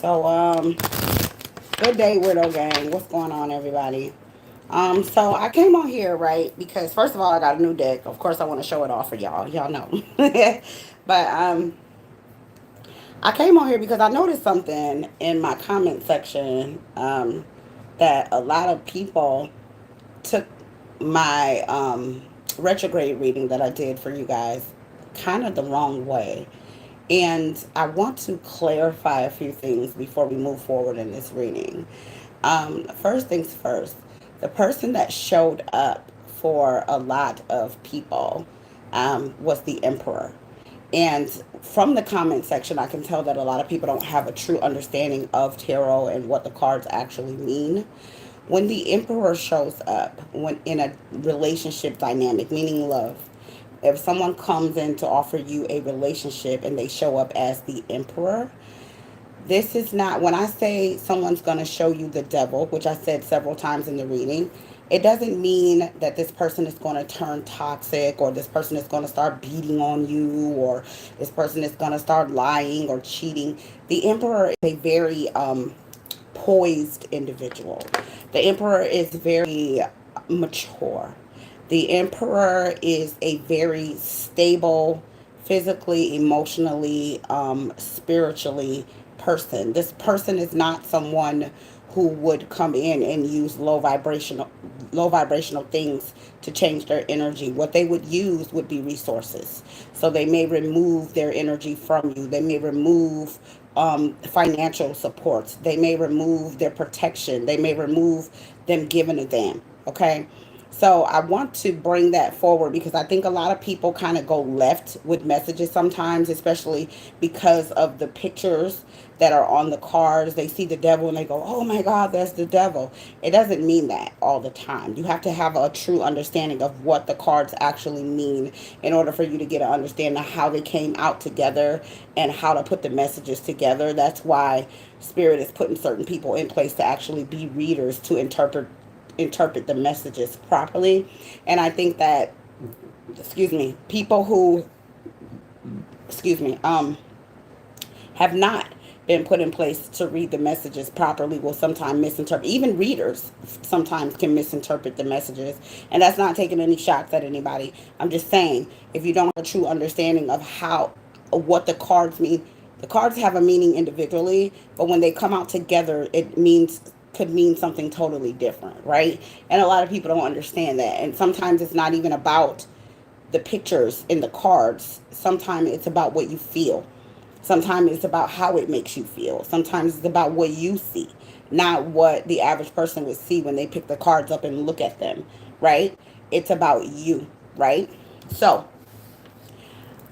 So, good day, Widow Gang. What's going on, everybody? So I came on here, right, because first of all, I got a new deck. Of course, I want to show it off for y'all. Y'all know. But I came on here because I noticed something in my comment section that a lot of people took my retrograde reading that I did for you guys kind of the wrong way. And I want to clarify a few things before we move forward in this reading. First things first, the person that showed up for a lot of people was the Emperor. And from the comment section, I can tell that a lot of people don't have a true understanding of tarot and what the cards actually mean. When the Emperor shows up, when in a relationship dynamic, meaning love, if someone comes in to offer you a relationship and they show up as the Emperor, this is not, when I say someone's going to show you the devil, which I said several times in the reading, it doesn't mean that this person is going to turn toxic, or this person is going to start beating on you, or this person is going to start lying or cheating. The Emperor is a very poised individual. The Emperor is very mature. The Emperor is a very stable, physically, emotionally, spiritually person. This person is not someone who would come in and use low vibrational things to change their energy. What they would use would be resources. So they may remove their energy from you. They may remove financial supports. They may remove their protection. They may remove them giving a damn. Okay. So I want to bring that forward because I think a lot of people kind of go left with messages sometimes, especially because of the pictures that are on the cards. They see the devil and they go, oh my God, that's the devil. It doesn't mean that all the time. You have to have a true understanding of what the cards actually mean in order for you to get an understanding of how they came out together and how to put the messages together. That's why Spirit is putting certain people in place to actually be readers to interpret the messages properly. And I think that, excuse me, people who, excuse me, have not been put in place to read the messages properly will sometimes misinterpret. Even readers sometimes can misinterpret the messages. And that's not taking any shots at anybody. I'm just saying, if you don't have a true understanding of what the cards mean, the cards have a meaning individually, but when they come out together, it could mean something totally different, right? And a lot of people don't understand that. And sometimes it's not even about the pictures in the cards. Sometimes it's about what you feel. Sometimes it's about how it makes you feel. Sometimes it's about what you see, not what the average person would see when they pick the cards up and look at them, right? It's about you, right? So,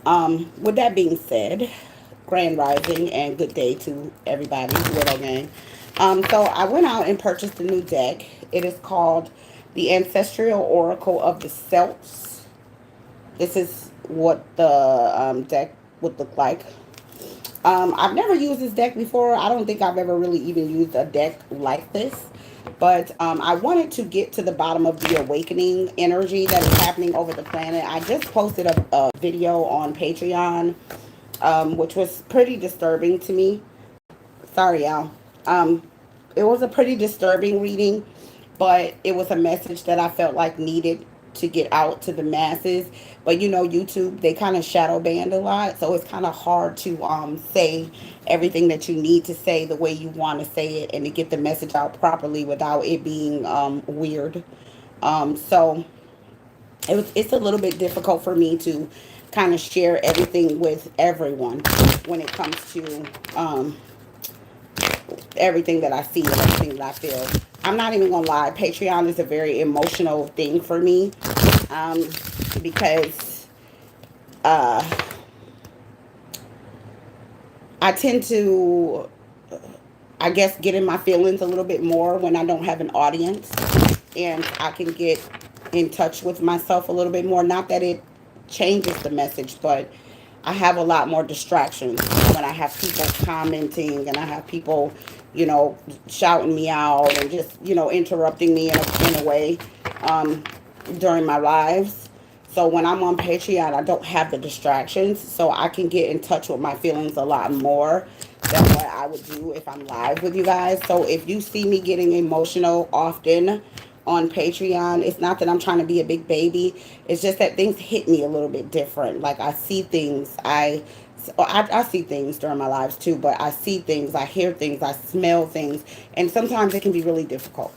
with that being said, grand rising and good day to everybody, Widow Gang. So I went out and purchased a new deck. It is called the Ancestral Oracle of the Celts. This is what the deck would look like. I've never used this deck before. I don't think I've ever really even used a deck like this. But I wanted to get to the bottom of the awakening energy that is happening over the planet. I just posted a video on Patreon, which was pretty disturbing to me. Sorry, y'all. It was a pretty disturbing reading, but it was a message that I felt like needed to get out to the masses. But YouTube, they kind of shadow banned a lot, so it's kind of hard to say everything that you need to say the way you want to say it and to get the message out properly without it being weird. So it's a little bit difficult for me to kind of share everything with everyone when it comes to everything that I see and everything that I feel. I'm not even gonna lie, Patreon is a very emotional thing for me, because I tend to, I guess, get in my feelings a little bit more when I don't have an audience, and I can get in touch with myself a little bit more. Not that it changes the message, but I have a lot more distractions when I have people commenting and I have people, shouting me out and just, interrupting me in a way during my lives. So when I'm on Patreon, I don't have the distractions, so I can get in touch with my feelings a lot more than what I would do if I'm live with you guys. So if you see me getting emotional often on Patreon, it's not that I'm trying to be a big baby. It's just that things hit me a little bit different. Like I see things, I see things during my lives too, but I see things, I hear things, I smell things, and sometimes it can be really difficult.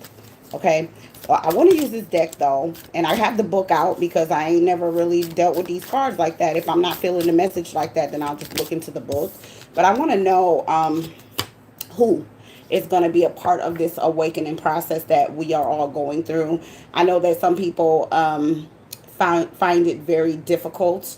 Okay, well, I want to use this deck though, and I have the book out because I ain't never really dealt with these cards like that. If I'm not feeling the message like that, then I'll just look into the book. But I want to know who is going to be a part of this awakening process that we are all going through. I know that some people find it very difficult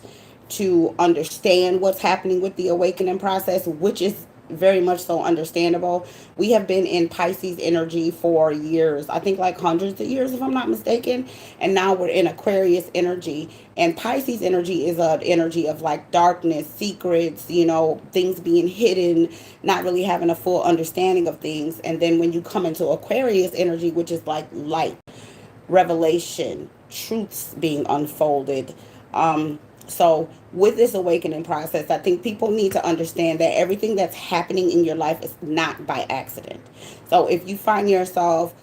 to understand what's happening with the awakening process, which is very much so understandable. We have been in Pisces energy for years, I think like hundreds of years, if I'm not mistaken. And now we're in Aquarius energy. And Pisces energy is an energy of like darkness, secrets, things being hidden, not really having a full understanding of things. And then when you come into Aquarius energy, which is like light, revelation, truths being unfolded. So with this awakening process, I think people need to understand that everything that's happening in your life is not by accident. So if you find yourself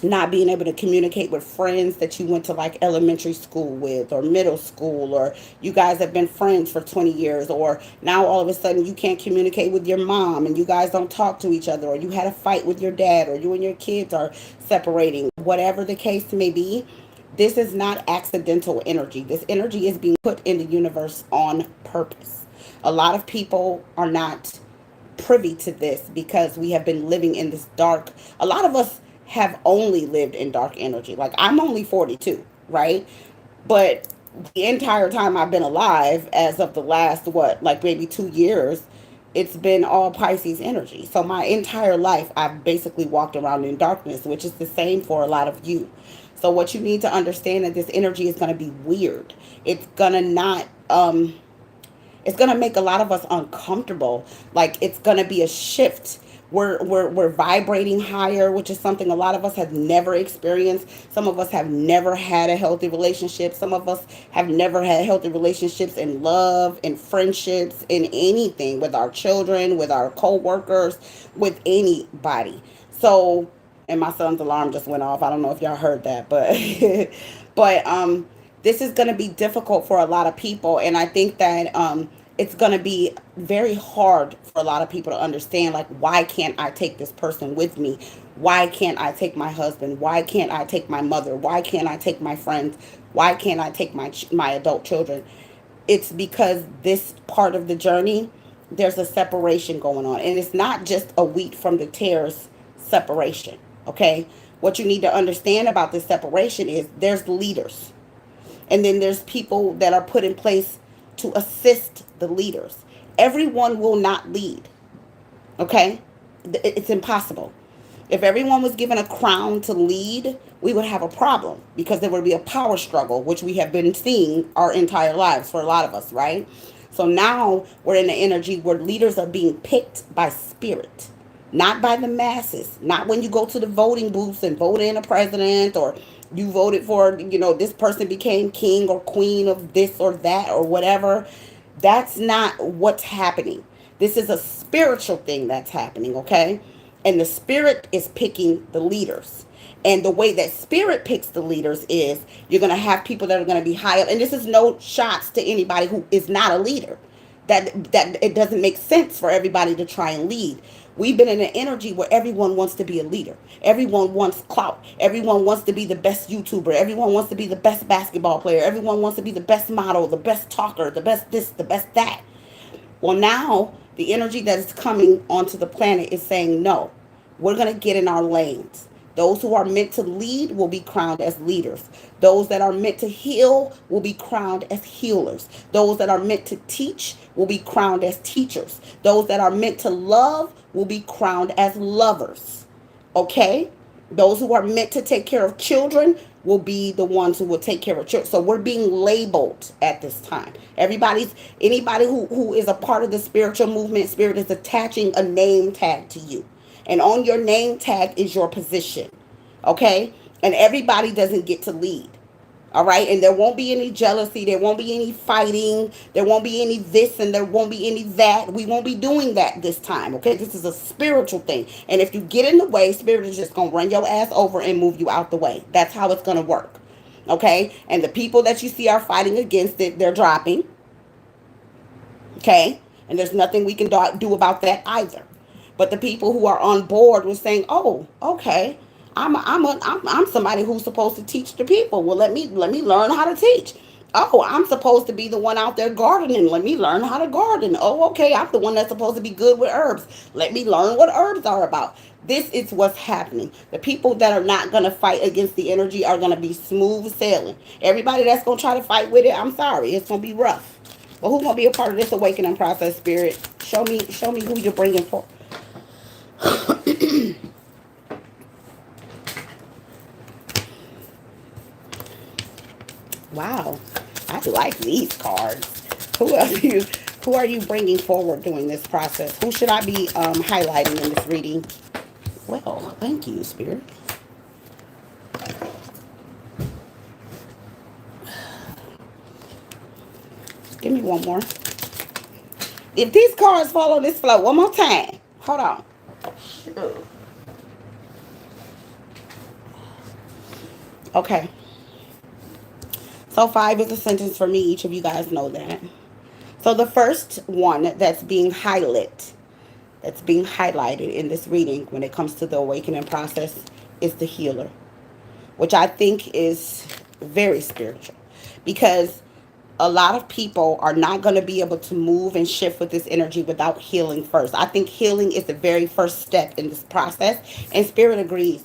not being able to communicate with friends that you went to like elementary school with or middle school, or you guys have been friends for 20 years, or now all of a sudden you can't communicate with your mom and you guys don't talk to each other, or you had a fight with your dad, or you and your kids are separating, whatever the case may be, this is not accidental energy. This energy is being put in the universe on purpose. A lot of people are not privy to this because we have been living in this dark. A lot of us have only lived in dark energy. Like I'm only 42, right? But the entire time I've been alive, as of the last what, like maybe 2 years, it's been all Pisces energy. So my entire life I've basically walked around in darkness, which is the same for a lot of you. So what you need to understand that this energy is going to be weird. It's going to not it's going to make a lot of us uncomfortable. Like it's going to be a shift. We're vibrating higher, which is something a lot of us have never experienced. Some of us have never had a healthy relationship. Some of us have never had healthy relationships in love, in friendships, in anything, with our children, with our co-workers, with anybody. So, and my son's alarm just went off. I don't know if y'all heard that, but but this is going to be difficult for a lot of people, and I think that it's going to be very hard for a lot of people to understand, like, why can't I take this person with me? Why can't I take my husband? Why can't I take my mother? Why can't I take my friends? Why can't I take my adult children? It's because this part of the journey, there's a separation going on, and it's not just a wheat from the tares separation. Okay, what you need to understand about this separation is there's leaders, and then there's people that are put in place to assist the leaders. Everyone will not lead. Okay? It's impossible. If everyone was given a crown to lead, we would have a problem because there would be a power struggle, which we have been seeing our entire lives for a lot of us, right? So now we're in the energy where leaders are being picked by spirit, not by the masses. Not when you go to the voting booths and vote in a president, or you voted for, this person became king or queen of this or that or whatever. That's not what's happening. This is a spiritual thing that's happening, okay? And the spirit is picking the leaders. And the way that spirit picks the leaders is you're going to have people that are going to be high up. And this is no shots to anybody who is not a leader. That it doesn't make sense for everybody to try and lead. We've been in an energy where everyone wants to be a leader. Everyone wants clout. Everyone wants to be the best YouTuber. Everyone wants to be the best basketball player. Everyone wants to be the best model, the best talker, the best this, the best that. Well, now the energy that is coming onto the planet is saying, no, we're going to get in our lanes. Those who are meant to lead will be crowned as leaders. Those that are meant to heal will be crowned as healers. Those that are meant to teach will be crowned as teachers. Those that are meant to love will be crowned as lovers. Okay? Those who are meant to take care of children will be the ones who will take care of children. So we're being labeled at this time. Anybody who is a part of the spiritual movement, spirit is attaching a name tag to you. And on your name tag is your position. Okay? And everybody doesn't get to lead. All right, and there won't be any jealousy, there won't be any fighting, there won't be any this, and there won't be any that. We won't be doing that this time, okay? This is a spiritual thing. And if you get in the way, spirit is just gonna run your ass over and move you out the way. That's how it's gonna work. Okay? And the people that you see are fighting against it, they're dropping. Okay? And there's nothing we can do about that either. But the people who are on board were saying, "Oh, okay, I'm somebody who's supposed to teach the people. Well, let me learn how to teach. Oh, I'm supposed to be the one out there gardening. Let me learn how to garden. Oh, okay, I'm the one that's supposed to be good with herbs. Let me learn what herbs are about." This is what's happening. The people that are not going to fight against the energy are going to be smooth sailing. Everybody that's going to try to fight with it, I'm sorry, it's going to be rough. But who's going to be a part of this awakening process, spirit? Show me who you're bringing for. Wow, I like these cards. Who are you? Who are you bringing forward during this process? Who should I be highlighting in this reading? Well, thank you, spirit. Give me one more. If these cards follow this flow, one more time. Hold on. Okay. So 5 is a sentence for me. Each of you guys know that. So the first one that's being highlighted in this reading when it comes to the awakening process is the healer, which I think is very spiritual, because a lot of people are not going to be able to move and shift with this energy without healing first. I think healing is the very first step in this process, and spirit agrees.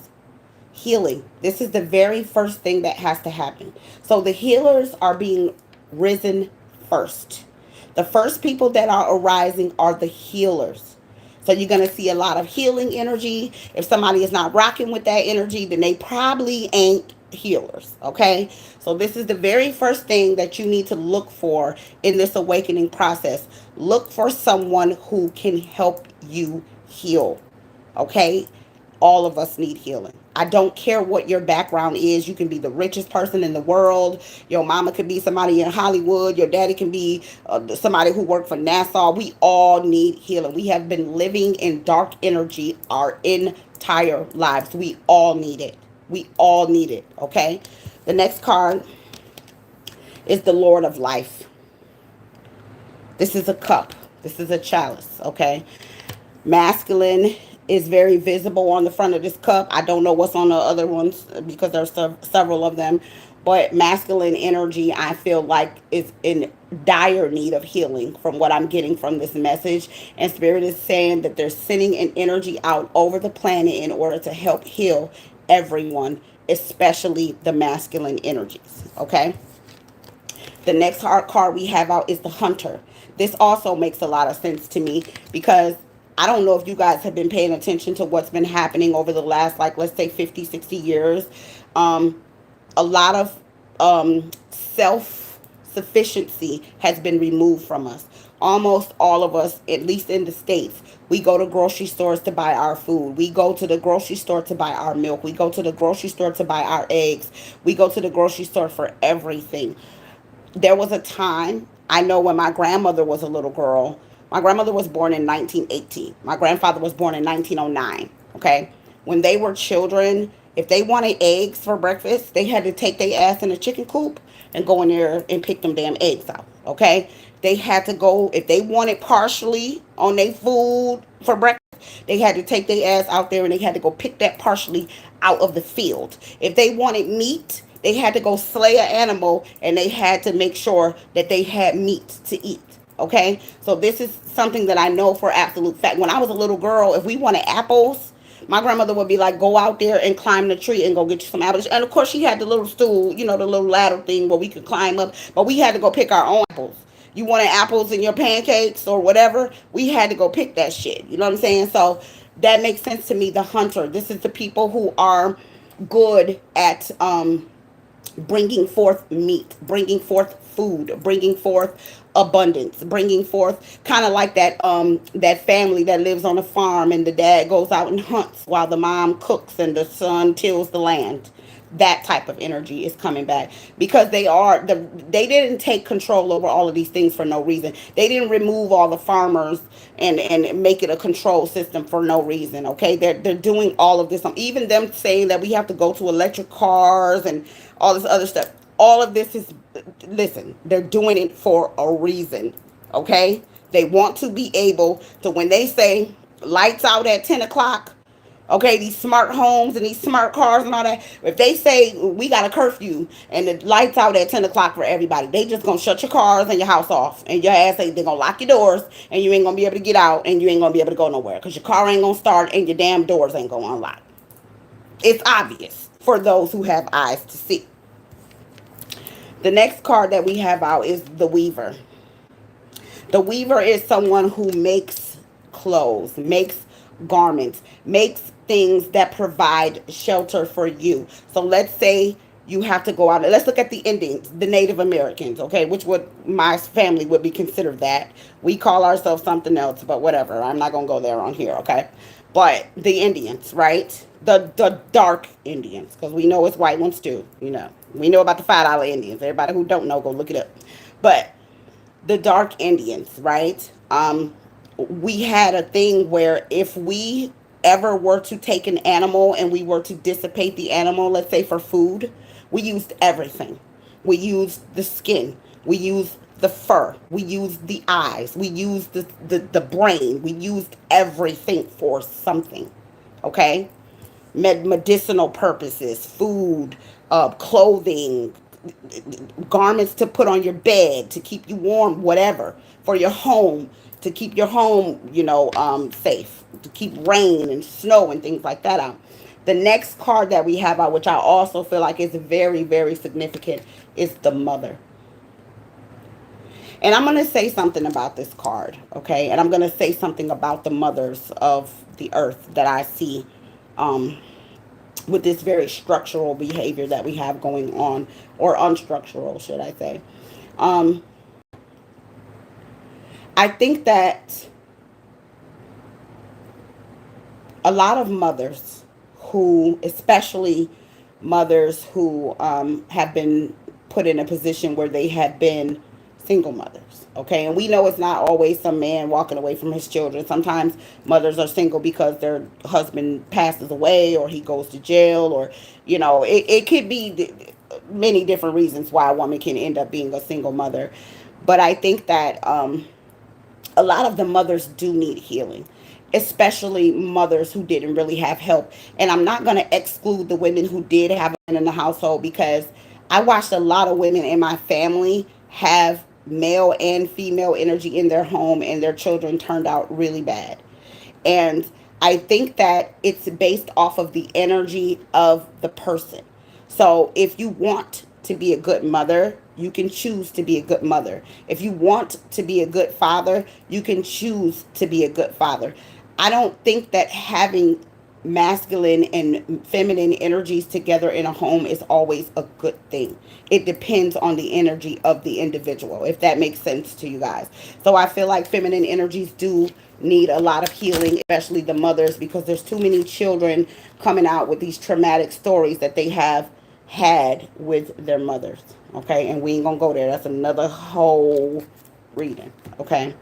Healing, this is the very first thing that has to happen. So the healers are being risen first. The first people that are arising are the healers. So you're going to see a lot of healing energy. If somebody is not rocking with that energy, then they probably ain't healers. Okay? So this is the very first thing that you need to look for in this awakening process. Look for someone who can help you heal. Okay? All of us need healing. I don't care what your background is. You can be the richest person in the world. Your mama could be somebody in Hollywood. Your daddy can be somebody who worked for NASA. We all need healing. We have been living in dark energy our entire lives. We all need it. We all need it. Okay? The next card is the Lord of Life. This is a cup. This is a chalice. Okay? Masculine is very visible on the front of this cup. I don't know what's on the other ones because there's several of them. But masculine energy, I feel like, is in dire need of healing from what I'm getting from this message. And Spirit is saying that they're sending an energy out over the planet in order to help heal everyone, especially the masculine energies. Okay? The next hard card we have out is the Hunter. This also makes a lot of sense to me because I don't know if you guys have been paying attention to what's been happening over the last, like, let's say 50, 60 years. A lot of self-sufficiency has been removed from us. Almost all of us, at least in the States, we go to grocery stores to buy our food. We go to the grocery store to buy our milk. We go to the grocery store to buy our eggs. We go to the grocery store for everything. There was a time, I know, when my grandmother was a little girl. My grandmother was born in 1918. My grandfather was born in 1909. Okay? When they were children, if they wanted eggs for breakfast, they had to take their ass in a chicken coop and go in there and pick them damn eggs out. Okay? They had to go, if they wanted partially on their food for breakfast, they had to take their ass out there and they had to go pick that partially out of the field. If they wanted meat, they had to go slay an animal and they had to make sure that they had meat to eat. Okay? So this is something that I know for absolute fact. When I was a little girl, if we wanted apples, my grandmother would be like, go out there and climb the tree and go get you some apples. And of course, she had the little stool, the little ladder thing where we could climb up. But we had to go pick our own apples. You wanted apples in your pancakes or whatever, we had to go pick that shit. You know what I'm saying? So that makes sense to me. The Hunter. This is the people who are good at bringing forth meat, bringing forth food, bringing forth abundance, bringing forth, kind of like that family that lives on a farm and the dad goes out and hunts while the mom cooks and the son tills the land. that type of energy is coming back, because they didn't take control over all of these things for no reason. They didn't remove all the farmers and make it a control system for no reason. Okay, they're doing all of this. Even them saying that we have to go to electric cars and all this other stuff. All of this is, listen, they're doing it for a reason. Okay, they want to be able to, when they say lights out at 10 o'clock. Okay, these smart homes and these smart cars and all that. If they say we got a curfew and the lights out at 10 o'clock for everybody, they just gonna shut your cars and your house off, and your ass they're gonna lock your doors, and you ain't gonna be able to get out, and you ain't gonna be able to go nowhere because your car ain't gonna start and your damn doors ain't gonna unlock. It's obvious for those who have eyes to see. The next card that we have out is the Weaver. The weaver is someone who makes clothes, makes garments, makes things that provide shelter for you. So let's say you have to go out. Let's look at the Indians, the Native Americans, okay, which would my family would be considered that. We call ourselves something else, but whatever. I'm not gonna go there on here, okay? But the Indians, right? The dark Indians, because we know it's white ones too. We know about the $5 Indians. Everybody who don't know, go look it up. But the dark Indians, right? We had a thing where if we ever were to take an animal and we were to dissipate the animal, let's say for food, we used everything. We used the skin. We used the fur. We used the eyes. We used the brain. We used everything for something. Okay? Medicinal purposes, food, clothing, garments to put on your bed to keep you warm, whatever, for your home, to keep your home, safe, to keep rain and snow and things like that out. The next card that we have out, which I also feel like is very, very significant, is the Mother. And I'm going to say something about this card, okay? And I'm going to say something about the mothers of the earth that I see with this very structural behavior that we have going on, or unstructural, should I say. Um, I think that a lot of mothers who, especially mothers who have been put in a position where they have been single mothers, okay? And we know it's not always some man walking away from his children. Sometimes mothers are single because their husband passes away or he goes to jail, or, it could be many different reasons why a woman can end up being a single mother. But I think that a lot of the mothers do need healing, especially mothers who didn't really have help. And I'm not going to exclude the women who did have a man in the household, because I watched a lot of women in my family have male and female energy in their home, and their children turned out really bad. And I think that it's based off of the energy of the person. So if you want to be a good mother, you can choose to be a good mother. If you want to be a good father, you can choose to be a good father. I don't think that having masculine and feminine energies together in a home is always a good thing. It depends on the energy of the individual, if that makes sense to you guys. So I feel like feminine energies do need a lot of healing, especially the mothers, because there's too many children coming out with these traumatic stories that they have had with their mothers. Okay, and we ain't gonna go there. That's another whole reading. Okay.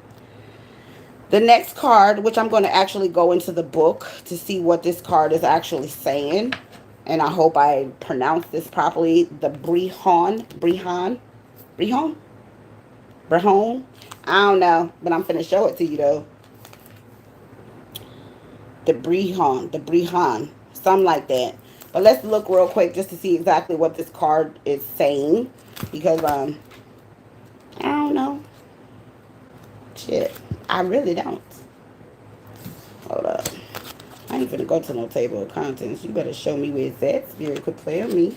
The next card, which I'm going to actually go into the book to see what this card is actually saying, and I hope I pronounce this properly, the Brehon? I don't know, but I'm finna show it to you though. The Brehon, something like that. But let's look real quick just to see exactly what this card is saying, because I don't know. Shit, I really don't. Hold up. I ain't finna go to no table of contents. You better show me where it's at. Spirit could play on me.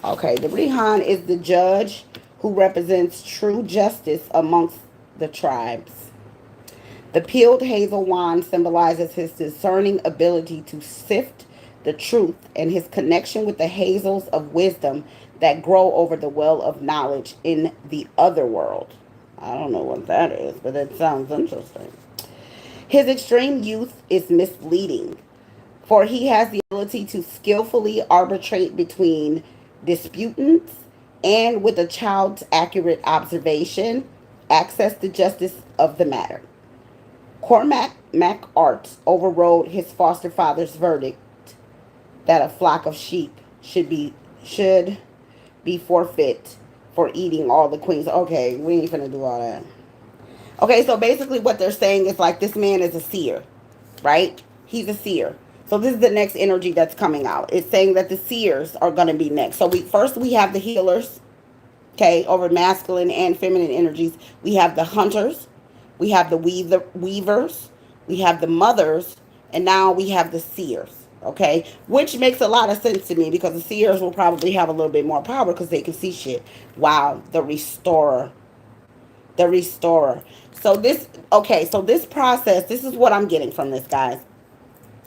Okay, the Rihan is the judge who represents true justice amongst the tribes. The peeled hazel wand symbolizes his discerning ability to sift the truth and his connection with the hazels of wisdom that grow over the well of knowledge in the other world. I don't know what that is, but it sounds interesting. His extreme youth is misleading, for he has the ability ability to skillfully arbitrate between disputants, and with a child's accurate observation, access the justice of the matter. Cormac MacArts overrode his foster father's verdict that a flock of sheep should be forfeit for eating all the queens. Okay, we ain't finna do all that. Okay, so basically what they're saying is like this man is a seer, right? He's a seer. So this is the next energy that's coming out. It's saying that the seers are going to be next. So we have the healers, okay, over masculine and feminine energies. We have the hunters, we have the weavers, we have the mothers, and now we have the seers, okay, which makes a lot of sense to me because the seers will probably have a little bit more power because they can see shit. Wow, the restorer, the restorer. So this process, this is what I'm getting from this, guys.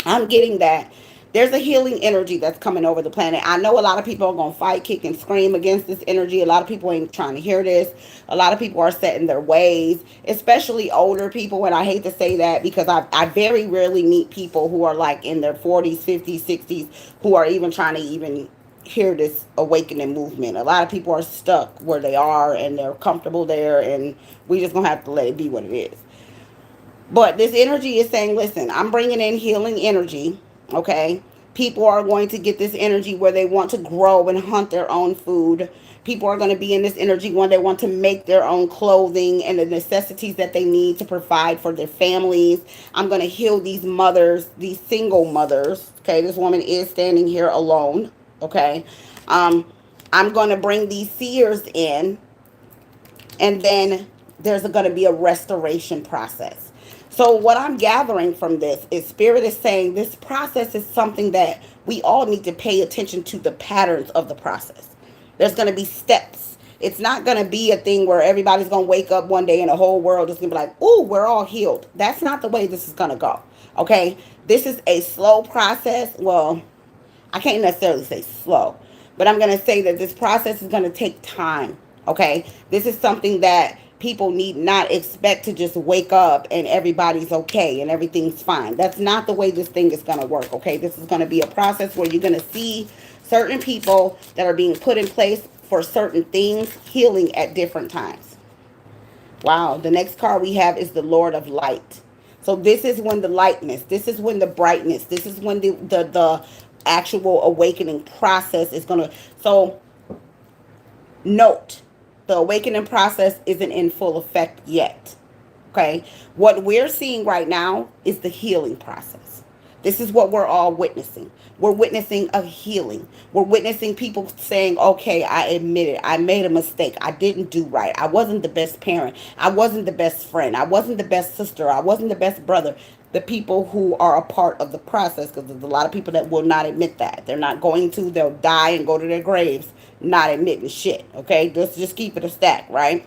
I'm getting that there's a healing energy that's coming over the planet. I know a lot of people are going to fight, kick, and scream against this energy. A lot of people ain't trying to hear this. A lot of people are set in their ways, especially older people. And I hate to say that because I very rarely meet people who are like in their 40s, 50s, 60s who are even trying to even hear this awakening movement. A lot of people are stuck where they are and they're comfortable there, and we just going to have to let it be what it is. But this energy is saying, listen, I'm bringing in healing energy, okay? People are going to get this energy where they want to grow and hunt their own food. People are going to be in this energy when they want to make their own clothing and the necessities that they need to provide for their families. I'm going to heal these mothers, these single mothers, okay? This woman is standing here alone, okay? Um, I'm going to bring these seers in, and then there's going to be a restoration process. So what I'm gathering from this is spirit is saying this process is something that we all need to pay attention to the patterns of the process. There's going to be steps. It's not going to be a thing where everybody's going to wake up one day and the whole world is going to be like, ooh, we're all healed. That's not the way this is going to go. Okay. This is a slow process. Well, I can't necessarily say slow, but I'm going to say that this process is going to take time. Okay. This is something that people need not expect to just wake up and everybody's okay and everything's fine. That's not the way this thing is going to work. Okay. This is going to be a process where you're going to see certain people that are being put in place for certain things healing at different times. Wow. The next card we have is the Lord of Light. So this is when the lightness, this is when the brightness, this is when the actual awakening process is going to. So note, the awakening process isn't in full effect yet. Okay. What we're seeing right now is the healing process. This is what we're all witnessing. We're witnessing a healing. We're witnessing people saying, okay, I admit it. I made a mistake. I didn't do right. I wasn't the best parent. I wasn't the best friend. I wasn't the best sister. I wasn't the best brother. The people who are a part of the process, because there's a lot of people that will not admit that. They're not going to. They'll die and go to their graves not admitting shit. Okay? Let's just keep it a stack, right?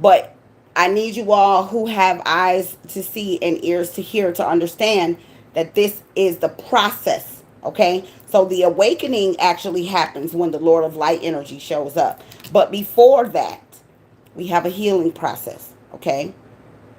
But I need you all who have eyes to see and ears to hear to understand that this is the process, okay? So the awakening actually happens when the Lord of Light energy shows up. But before that, we have a healing process, okay?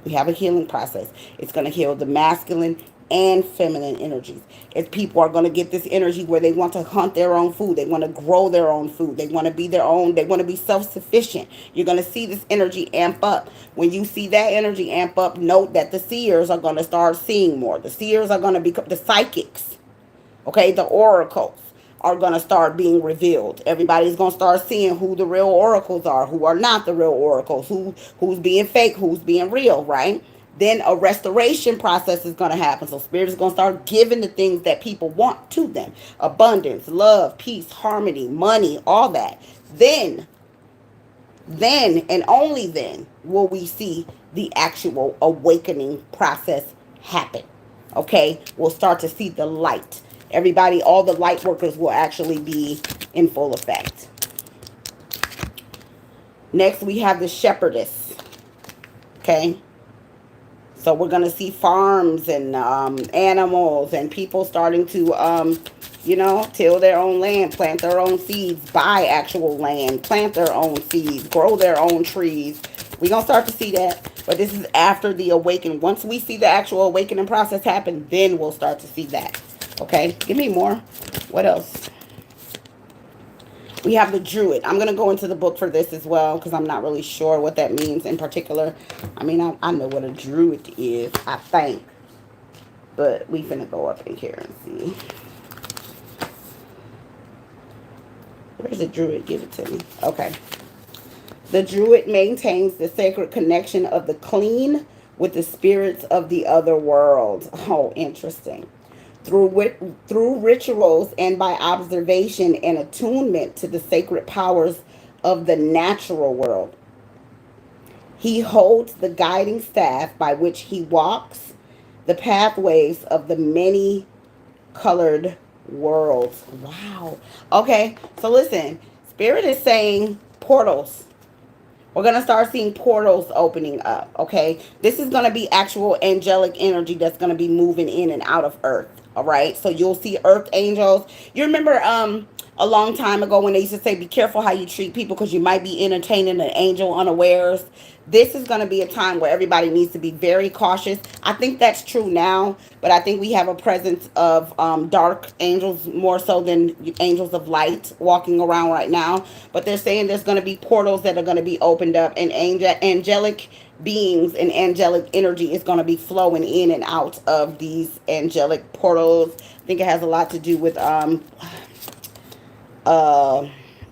We have a healing process. It's going to heal the masculine and feminine energies. If people are going to get this energy where they want to hunt their own food, they want to grow their own food, they want to be their own, they want to be self-sufficient. You're going to see this energy amp up. When you see that energy amp up, note that the seers are going to start seeing more. The seers are going to become the psychics. Okay, the oracles are going to start being revealed. Everybody's going to start seeing who the real oracles are, who are not the real oracles, who's being fake, who's being real, right? Then a restoration process is going to happen. So spirit is going to start giving the things that people want to them. Abundance, love, peace, harmony, money, all that. Then and only then will we see the actual awakening process happen. Okay? We'll start to see the light. Everybody, all the light workers will actually be in full effect. Next, we have the shepherdess. Okay? So we're going to see farms and animals and people starting to, till their own land, plant their own seeds, buy actual land, plant their own seeds, grow their own trees. We're going to start to see that. But this is after the awakening. Once we see the actual awakening process happen, then we'll start to see that. Okay, give me more. What else? We have the druid. I'm going to go into the book for this as well because I'm not really sure what that means in particular. I mean, I know what a druid is, I think. But we finna go up in here and see. Where's the druid? Give it to me. Okay. The druid maintains the sacred connection of the clean with the spirits of the other world. Oh, interesting. Through rituals and by observation and attunement to the sacred powers of the natural world. He holds the guiding staff by which he walks the pathways of the many colored worlds. Wow. Okay, so listen, Spirit is saying portals. We're going to start seeing portals opening up, okay? This is going to be actual angelic energy that's going to be moving in and out of Earth, all right? So you'll see Earth angels. You remember a long time ago when they used to say, be careful how you treat people because you might be entertaining an angel unawares. This is going to be a time where everybody needs to be very cautious. I think that's true now, but I think we have a presence of dark angels more so than angels of light walking around right now. But they're saying there's going to be portals that are going to be opened up, and angelic beings and angelic energy is going to be flowing in and out of these angelic portals. I think it has a lot to do with uh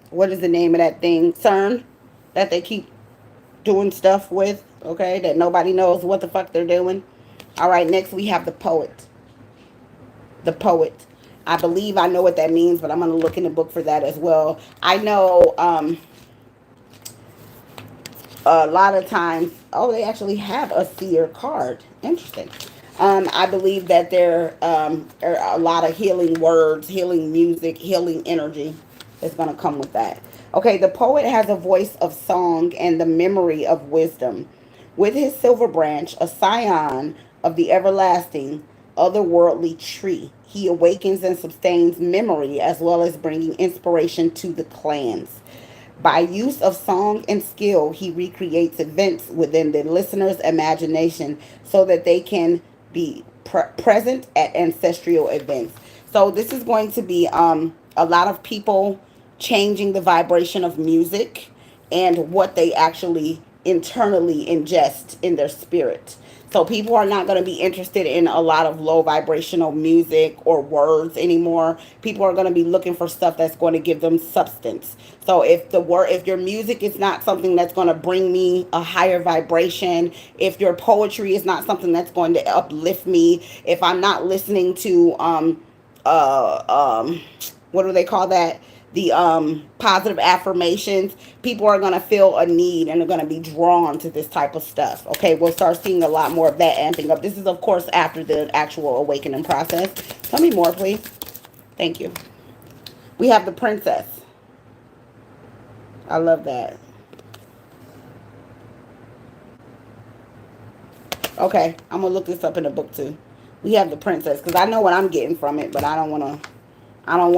what is the name of that thing? CERN, that they keep doing stuff with, okay, that nobody knows what the fuck they're doing. All right, next we have the poet. The poet. I believe I know what that means, but I'm going to look in the book for that as well. I know a lot of times, oh, they actually have a seer card. Interesting. I believe that there are a lot of healing words, healing music, healing energy that's going to come with that. Okay, the poet has a voice of song and the memory of wisdom. With his silver branch, a scion of the everlasting, otherworldly tree, he awakens and sustains memory as well as bringing inspiration to the clans. By use of song and skill, he recreates events within the listener's imagination so that they can be present at ancestral events. So this is going to be a lot of people changing the vibration of music and what they actually internally ingest in their spirit. So people are not going to be interested in a lot of low vibrational music or words anymore. People are going to be looking for stuff that's going to give them substance. So if your music is not something that's going to bring me a higher vibration, if your poetry is not something that's going to uplift me, if I'm not listening to uh um what do they call that, the positive affirmations, people are going to feel a need and are going to be drawn to this type of stuff. Okay, we'll start seeing a lot more of that amping up. This is of course after the actual awakening process. Tell me more, please. Thank you. We have the princess. I love that. Okay, I'm gonna look this up in the book too. We have the princess because I know what I'm getting from it, but I don't want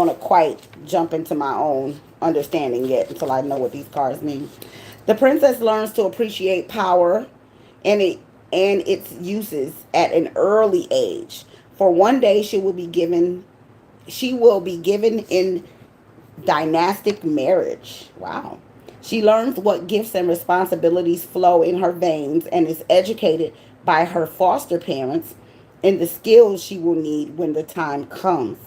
to quite jump into my own understanding yet until I know what these cards mean. The princess learns to appreciate power and its uses at an early age. For one day she will be given in dynastic marriage. Wow. She learns what gifts and responsibilities flow in her veins and is educated by her foster parents in the skills she will need when the time comes.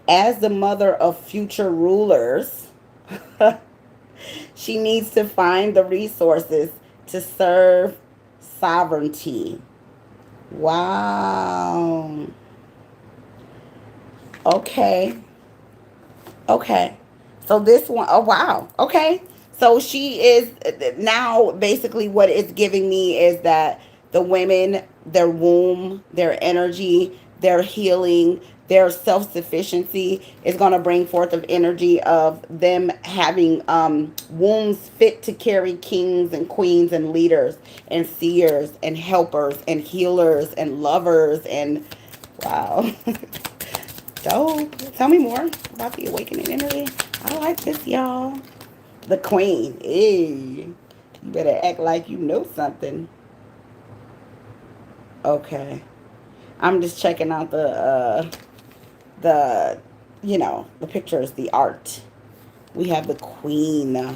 As the mother of future rulers, she needs to find the resources to serve sovereignty. Wow. Okay. Okay. So this one, oh wow. Okay. So she is now basically what it's giving me is that the women, their womb, their energy, their healing, their self-sufficiency is going to bring forth of energy of them having wombs fit to carry kings and queens and leaders and seers and helpers and healers and lovers and wow. So, tell me more about the awakening energy. I like this, y'all. The queen. Hey, you better act like you know something. Okay. I'm just checking out the the, the pictures, the art. We have the queen. All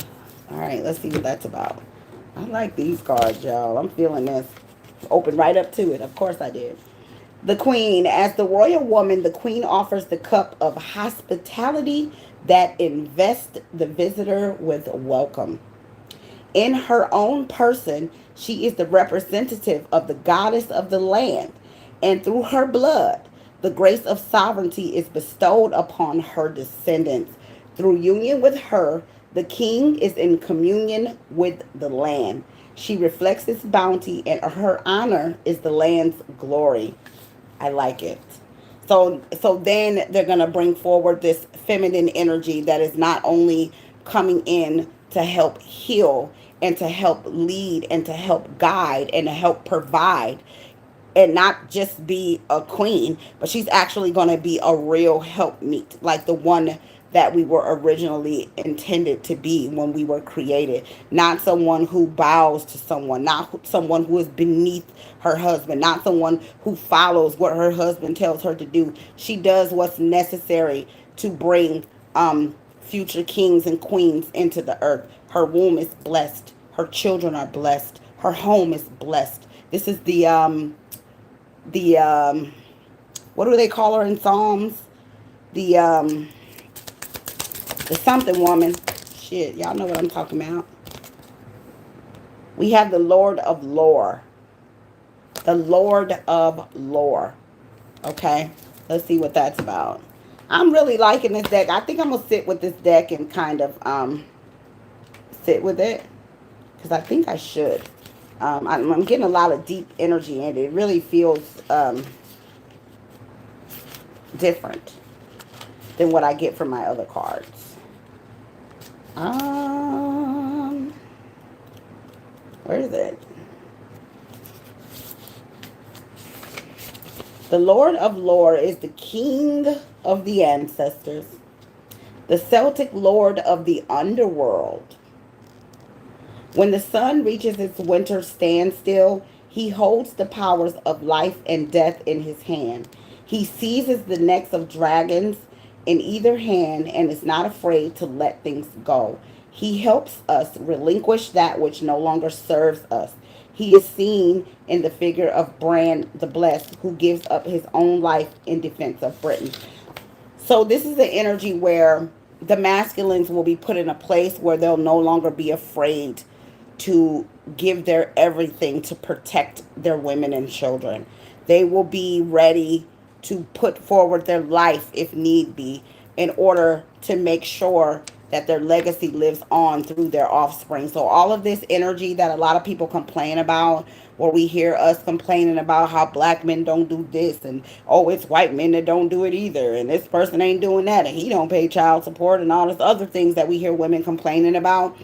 right, let's see what that's about. I like these cards, y'all. I'm feeling this. Open right up to it. Of course I did. The queen. As the royal woman, the queen offers the cup of hospitality that invests the visitor with welcome. In her own person, she is the representative of the goddess of the land, and through her blood, the grace of sovereignty is bestowed upon her descendants. Through union with her, the king is in communion with the land. She reflects its bounty, and her honor is the land's glory. I like it. So then they're going to bring forward this feminine energy that is not only coming in to help heal and to help lead and to help guide and to help provide and not just be a queen, but she's actually going to be a real helpmeet, like the one that we were originally intended to be when we were created. Not someone who bows to someone, not someone who is beneath her husband, not someone who follows what her husband tells her to do. She does what's necessary to bring future kings and queens into the earth. Her womb is blessed. Her children are blessed. Her home is blessed. This is the what do they call her in Psalms? The the something woman. Shit, y'all know what I'm talking about. We have the Lord of Lore. The Lord of Lore. Okay, let's see what that's about. I'm really liking this deck. I think I'm gonna sit with this deck and kind of sit with it because I think I should. I'm getting a lot of deep energy and it really feels different than what I get from my other cards. Um, where is it? The Lord of Lore is the king of the ancestors, the Celtic lord of the underworld. When the sun reaches its winter standstill, he holds the powers of life and death in his hand. He seizes the necks of dragons in either hand and is not afraid to let things go. He helps us relinquish that which no longer serves us. He is seen in the figure of Bran the Blessed, who gives up his own life in defense of Britain. So this is the energy where the masculines will be put in a place where they'll no longer be afraid to give their everything to protect their women and children. They will be ready to put forward their life if need be in order to make sure that their legacy lives on through their offspring. So all of this energy that a lot of people complain about, where we hear us complaining about how black men don't do this and oh it's white men that don't do it either and this person ain't doing that and he don't pay child support and all this other things that we hear women complaining about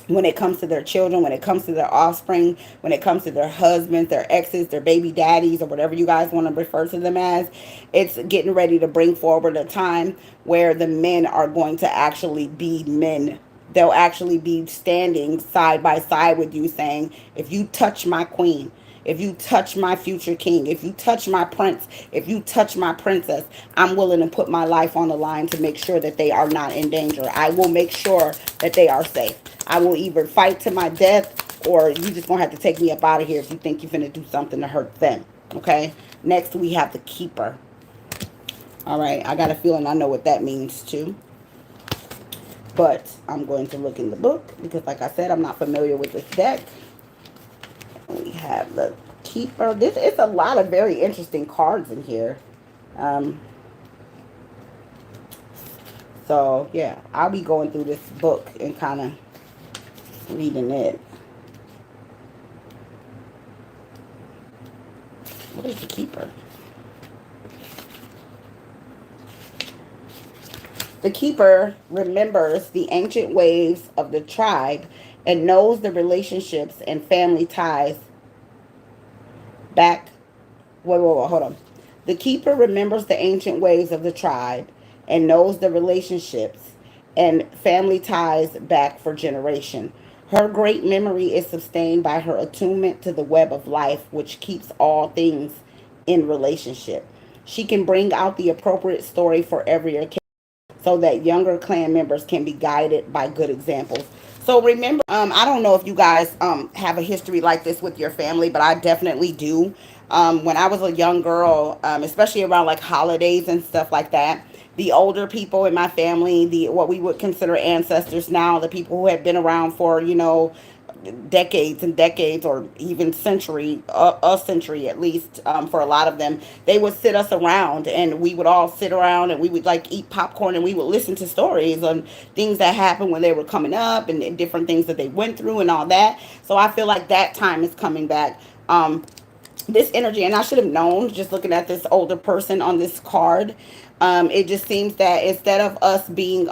when it comes to their children, when it comes to their offspring, when it comes to their husbands, their exes, their baby daddies, or whatever you guys want to refer to them as, it's getting ready to bring forward a time where the men are going to actually be men. They'll actually be standing side by side with you saying, if you touch my queen, if you touch my future king, if you touch my prince, if you touch my princess, I'm willing to put my life on the line to make sure that they are not in danger. I will make sure that they are safe. I will either fight to my death or you just gonna have to take me up out of here if you think you're gonna do something to hurt them. Okay? Next we have the keeper. Alright, I got a feeling I know what that means too. But I'm going to look in the book because like I said, I'm not familiar with this deck. We have the keeper. This is a lot of very interesting cards in here. So yeah, I'll be going through this book and kind of reading it. What is the keeper? The keeper remembers the ancient ways of the tribe and knows the relationships and family ties back. Wait, hold on. The keeper remembers the ancient ways of the tribe and knows the relationships and family ties back for generation. Her great memory is sustained by her attunement to the web of life, which keeps all things in relationship. She can bring out the appropriate story for every occasion so that younger clan members can be guided by good examples. So remember, I don't know if you guys have a history like this with your family, but I definitely do. When I was a young girl, especially around like holidays and stuff like that, the older people in my family, the what we would consider ancestors now, the people who have been around for, decades and decades, or even a century at least, for a lot of them, they would sit us around and we would all sit around and we would like eat popcorn and we would listen to stories on things that happened when they were coming up, and different things that they went through and all that. So I feel like that time is coming back. This energy, and I should have known just looking at this older person on this card. It just seems that instead of us being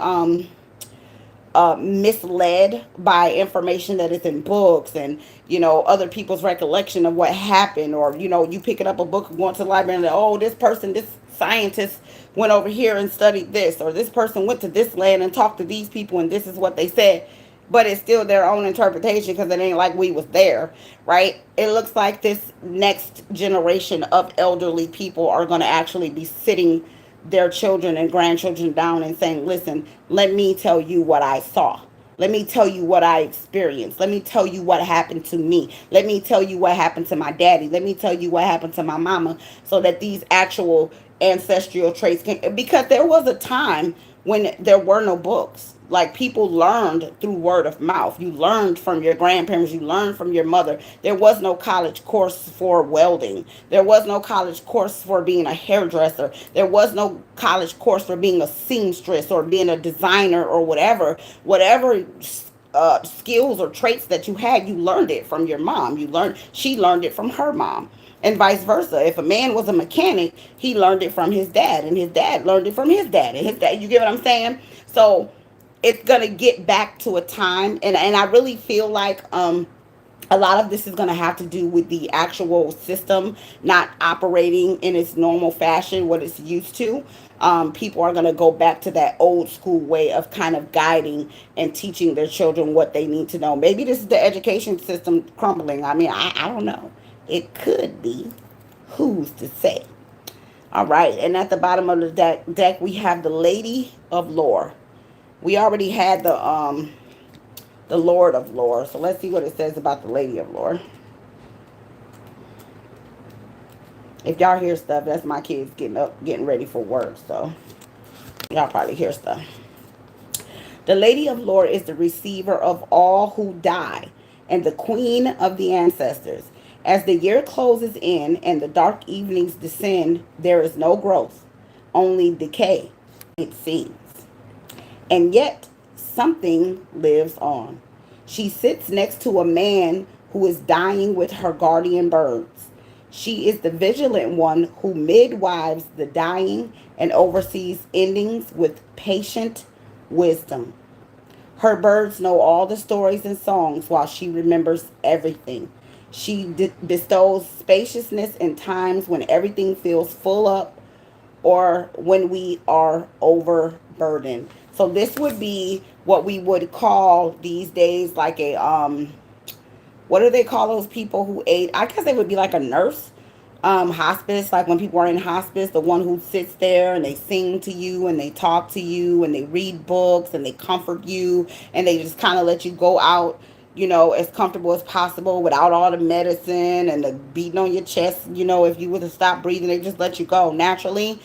misled by information that is in books and other people's recollection of what happened, or you picking up a book and going to the library and oh, this person, this scientist went over here and studied this, or this person went to this land and talked to these people and this is what they said, but it's still their own interpretation because it ain't like we was there, right? It looks like this next generation of elderly people are going to actually be sitting their children and grandchildren down and saying, listen, let me tell you what I saw. Let me tell you what I experienced. Let me tell you what happened to me. Let me tell you what happened to my daddy. Let me tell you what happened to my mama, so that these actual ancestral traits can, because there was a time when there were no books. Like, people learned through word of mouth. You learned from your grandparents. You learned from your mother. There was no college course for welding. There was no college course for being a hairdresser. There was no college course for being a seamstress or being a designer or whatever. Whatever skills or traits that you had, you learned it from your mom. She learned it from her mom, and vice versa. If a man was a mechanic, he learned it from his dad, and his dad learned it from his dad, and his dad. You get what I'm saying? So it's gonna get back to a time, and I really feel like a lot of this is going to have to do with the actual system not operating in its normal fashion, what it's used to. People are going to go back to that old school way of kind of guiding and teaching their children what they need to know. Maybe this is the education system crumbling. I mean, I don't know. It could be. Who's to say? All right. And at the bottom of the deck we have the Lady of Lore. We already had the Lord of Lore. So let's see what it says about the Lady of Lore. If y'all hear stuff, that's my kids getting up, getting ready for work. So y'all probably hear stuff. The Lady of Lore is the receiver of all who die and the queen of the ancestors. As the year closes in and the dark evenings descend, there is no growth, only decay, it seems. And yet, something lives on. She sits next to a man who is dying with her guardian birds. She is the vigilant one who midwives the dying and oversees endings with patient wisdom. Her birds know all the stories and songs while she remembers everything. She bestows spaciousness in times when everything feels full up or when we are overburdened. So this would be what we would call these days like a what do they call those people who aid? I guess they would be like a nurse. Hospice, like when people are in hospice, the one who sits there and they sing to you and they talk to you and they read books and they comfort you and they just kind of let you go out, as comfortable as possible without all the medicine and the beating on your chest. If you were to stop breathing, they just let you go naturally.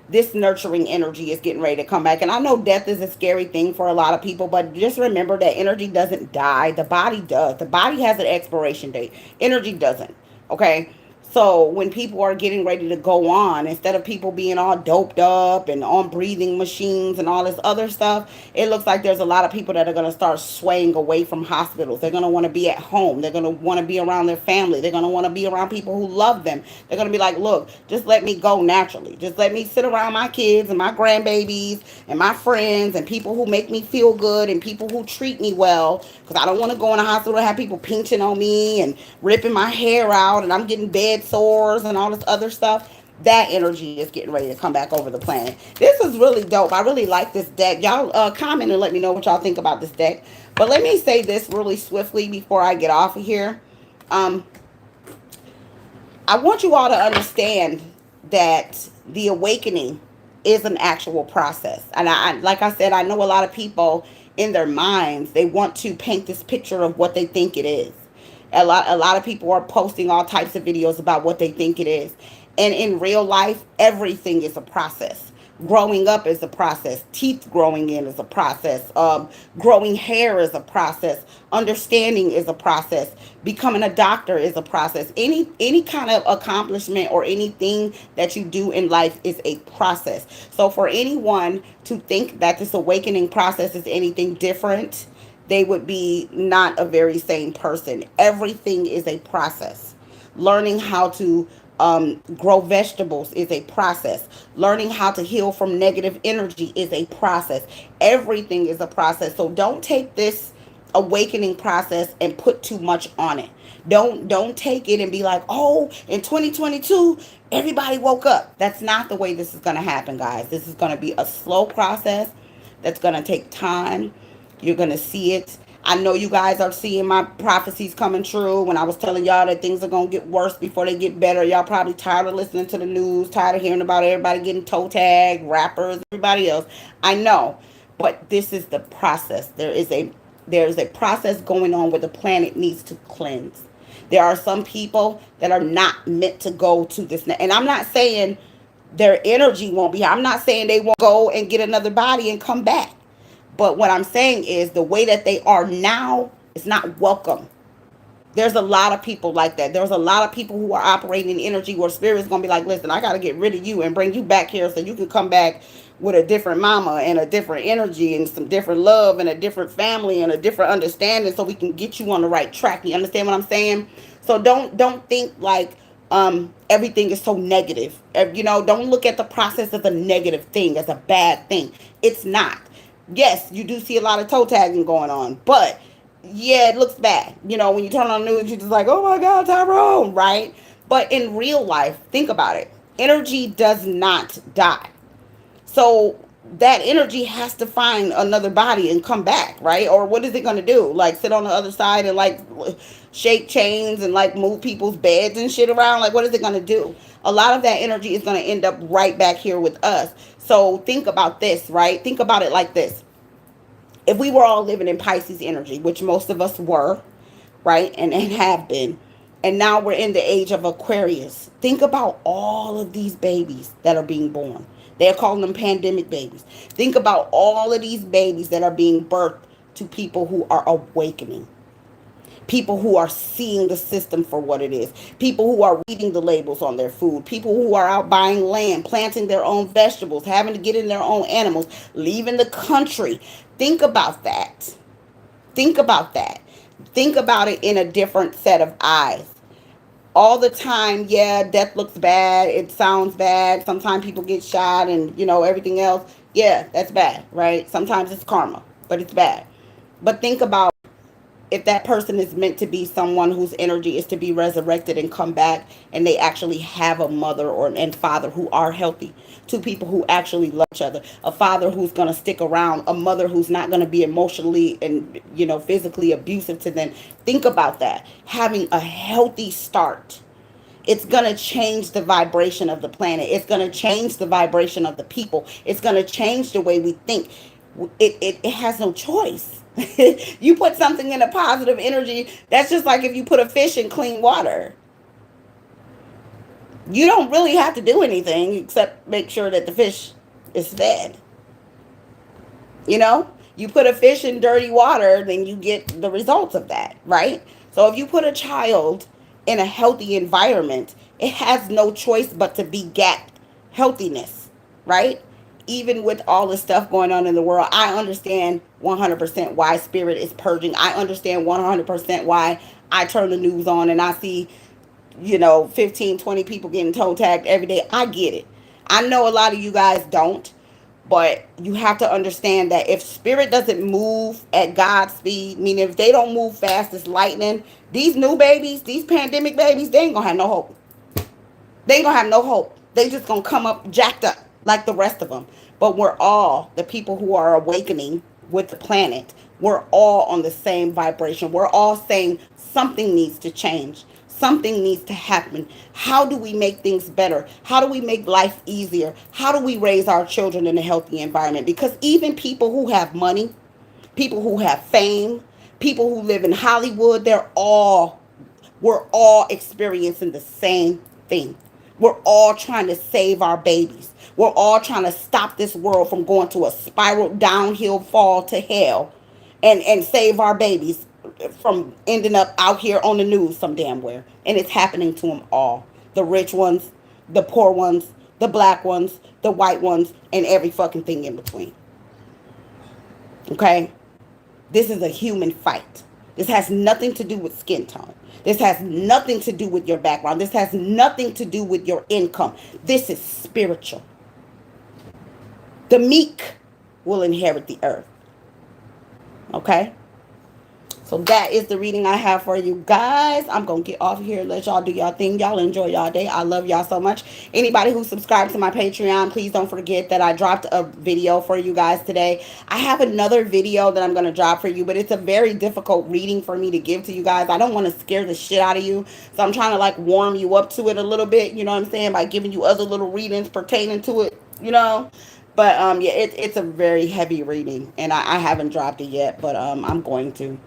This nurturing energy is getting ready to come back. And I know death is a scary thing for a lot of people, but just remember that energy doesn't die. The body does. The body has an expiration date. Energy doesn't. Okay? So when people are getting ready to go on, instead of people being all doped up and on breathing machines and all this other stuff, it looks like there's a lot of people that are going to start swaying away from hospitals. They're going to want to be at home. They're going to want to be around their family. They're going to want to be around people who love them. They're going to be like, look, just let me go naturally. Just let me sit around my kids and my grandbabies and my friends and people who make me feel good and people who treat me well, because I don't want to go in a hospital and have people pinching on me and ripping my hair out and I'm getting bed sores and all this other stuff. That energy is getting ready to come back over the planet. This is really dope. I really like this deck. Y'all comment and let me know what y'all think about this deck. But let me say this really swiftly before I get off of here. I want you all to understand that the awakening is an actual process. And like I said, I know a lot of people in their minds, they want to paint this picture of what they think it is. A lot of people are posting all types of videos about what they think it is. And in real life, everything is a process. Growing up is a process. Teeth growing in is a process. Growing hair is a process. Understanding is a process. Becoming a doctor is a process. Any kind of accomplishment or anything that you do in life is a process. So for anyone to think that this awakening process is anything different, they would be not a very sane person. Everything is a process. Learning how to grow vegetables is a process. Learning how to heal from negative energy is a process. Everything is a process. So don't take this awakening process and put too much on it. Don't take it and be like, "Oh, in 2022, everybody woke up." That's not the way this is going to happen, guys. This is going to be a slow process that's going to take time. You're going to see it. I know you guys are seeing my prophecies coming true. When I was telling y'all that things are going to get worse before they get better, y'all probably tired of listening to the news, tired of hearing about everybody getting toe tagged, rappers, everybody else. I know. But this is the process. There is a process going on where the planet needs to cleanse. There are some people that are not meant to go to this. And I'm not saying their energy won't be. I'm not saying they won't go and get another body and come back. But what I'm saying is the way that they are now is not welcome. There's a lot of people like that. There's a lot of people who are operating in energy where spirit's going to be like, listen, I got to get rid of you and bring you back here so you can come back with a different mama and a different energy and some different love and a different family and a different understanding so we can get you on the right track. You understand what I'm saying? So don't think like everything is so negative. Don't look at the process as a negative thing, as a bad thing. It's not. Yes, you do see a lot of toe tagging going on, but yeah, it looks bad. When you turn on the news, you're just like, oh my God, Tyrone, right? But in real life, think about it. Energy does not die. So that energy has to find another body and come back, right? Or what is it going to do? Like sit on the other side and like shake chains and like move people's beds and shit around? Like what is it going to do? A lot of that energy is going to end up right back here with us. So think about this, right? Think about it like this. If we were all living in Pisces energy, which most of us were, right, and have been, and now we're in the age of Aquarius, think about all of these babies that are being born. They're calling them pandemic babies. Think about all of these babies that are being birthed to people who are awakening. People who are seeing the system for what it is. People who are reading the labels on their food. People who are out buying land, planting their own vegetables, having to get in their own animals, leaving the country. Think about that. Think about that. Think about it in a different set of eyes. All the time, yeah, death looks bad. It sounds bad. Sometimes people get shot and, everything else. Yeah, that's bad, right? Sometimes it's karma, but it's bad. But think about if that person is meant to be someone whose energy is to be resurrected and come back, and they actually have a mother and father who are healthy, two people who actually love each other, a father who's going to stick around, a mother who's not going to be emotionally and physically abusive to them. Think about that. Having a healthy start, it's going to change the vibration of the planet. It's going to change the vibration of the people. It's going to change the way we think. It has no choice. You put something in a positive energy, that's just like if you put a fish in clean water. You don't really have to do anything except make sure that the fish is fed. You put a fish in dirty water, then you get the results of that, right? So if you put a child in a healthy environment, it has no choice but to beget healthiness, right? Even with all the stuff going on in the world, I understand 100% why spirit is purging. I understand 100% why I turn the news on and I see 15, 20 people getting toe tagged every day. I get it. I know a lot of you guys don't, but you have to understand that if spirit doesn't move at God's speed, meaning if they don't move fast as lightning, these new babies, these pandemic babies, they ain't gonna have no hope. They ain't gonna have no hope. They just gonna come up jacked up like the rest of them. But we're all, the people who are awakening with the planet, we're all on the same vibration. We're all saying something needs to change. Something needs to happen. How do we make things better? How do we make life easier? How do we raise our children in a healthy environment? Because even people who have money, people who have fame, people who live in Hollywood, we're all experiencing the same thing. We're all trying to save our babies. We're all trying to stop this world from going to a spiral downhill fall to hell, and save our babies from ending up out here on the news some damn where. And it's happening to them all. The rich ones, the poor ones, the black ones, the white ones, and every fucking thing in between. Okay? This is a human fight. This has nothing to do with skin tone. This has nothing to do with your background. This has nothing to do with your income. This is spiritual. The meek will inherit the earth. Okay? So that is the reading I have for you guys. I'm going to get off here and let y'all do y'all thing. Y'all enjoy y'all day. I love y'all so much. Anybody who subscribed to my Patreon, please don't forget that I dropped a video for you guys today. I have another video that I'm going to drop for you, but it's a very difficult reading for me to give to you guys. I don't want to scare the shit out of you. So I'm trying to like warm you up to it a little bit, you know what I'm saying, by giving you other little readings pertaining to it, you know. But yeah, it's a very heavy reading, and I haven't dropped it yet, but I'm going to.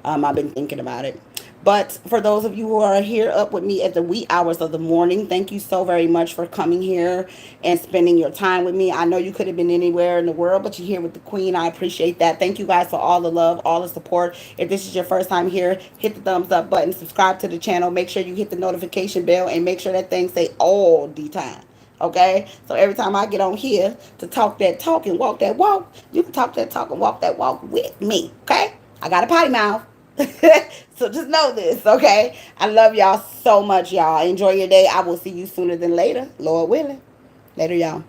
I've been thinking about it. But for those of you who are here up with me at the wee hours of the morning, thank you so very much for coming here and spending your time with me. I know you could have been anywhere in the world, but you're here with the queen. I appreciate that. Thank you guys for all the love, all the support. If this is your first time here, hit the thumbs up button, subscribe to the channel, make sure you hit the notification bell, and make sure that thing say all the time. Okay, so every time I get on here to talk that talk and walk that walk, you can talk that talk and walk that walk with me. Okay, I got a potty mouth. So just know this, okay? I love y'all so much, y'all. Enjoy your day. I will see you sooner than later, Lord willing. Later, y'all.